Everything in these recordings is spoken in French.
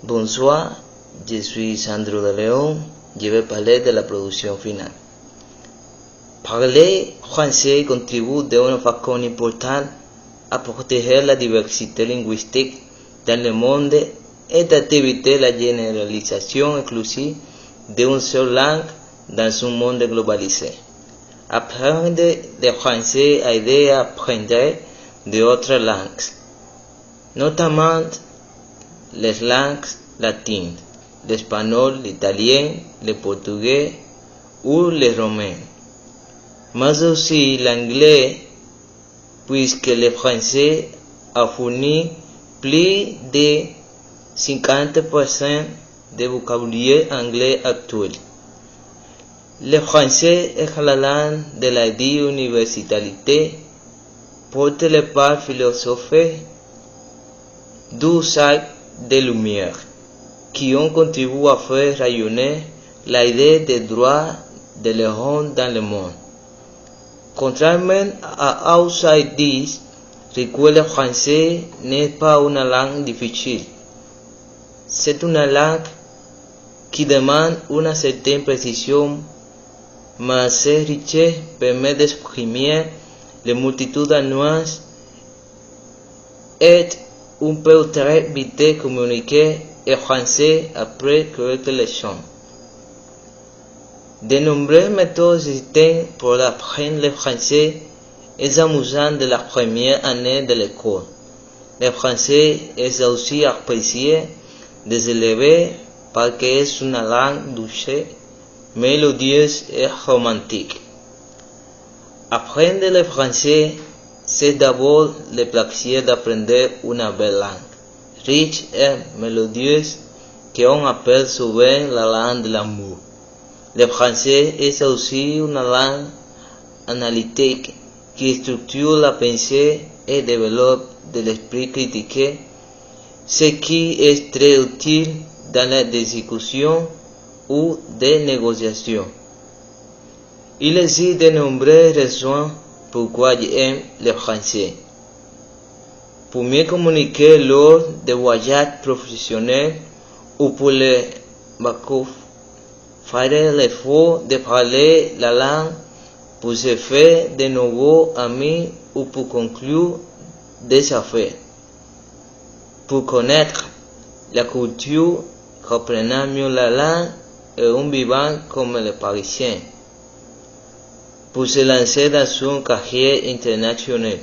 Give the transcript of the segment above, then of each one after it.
Bonsoir, je suis Sandro de Leon, je vais parler de la production finale. Parler français contribue d'une façon importante à protéger la diversité linguistique dans le monde et d'éviter la généralisation exclusive d'une seule langue dans un monde globalisé. Apprendre le français aide à apprendre d'autres langues, notamment les langues latines, l'espagnol, l'italien, le portugais ou le romain, mais aussi l'anglais, puisque le français a fourni plus de 50% du vocabulaire anglais actuel. Le français est la langue de la université porte le par philosophes du siècle des Lumières, qui ont contribué à faire rayonner l'idée des droits de l'homme dans le monde. Contrairement à Outside This, le français n'est pas une langue difficile. C'est une langue qui demande une certaine précision, mais cette richesse permet d'exprimer les multitudes de nuances et on peut très vite communiquer en français après quelques leçons. De nombreuses méthodes existent pour apprendre le français et amusant de la première année de l'école. Le français est aussi apprécié des élèves parce que c'est une langue douce, mélodieuse et romantique. Apprendre le français, c'est d'abord le plaisir d'apprendre une belle langue, riche et mélodieuse, qu'on appelle souvent la langue de l'amour. Le français est aussi une langue analytique qui structure la pensée et développe de l'esprit critique, ce qui est très utile dans la discussion ou des négociations. Il existe de nombreuses raisons pourquoi j'aime le français. Pour mieux communiquer lors de voyages professionnels ou pour les vacances, faire l'effort de parler la langue pour se faire de nouveaux amis ou pour conclure des affaires. Pour connaître la culture, comprenant mieux la langue et un vivant comme les Parisiens. Pour se lancer dans une carrière internationale,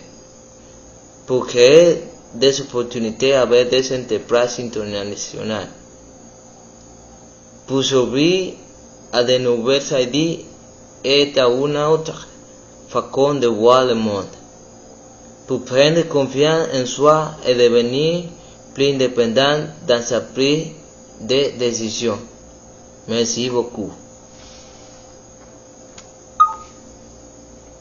pour créer des opportunités avec des entreprises internationales, pour s'ouvrir à de nouvelles idées et à une autre façon de voir le monde, pour prendre confiance en soi et devenir plus indépendant dans sa prise de décision. Merci beaucoup.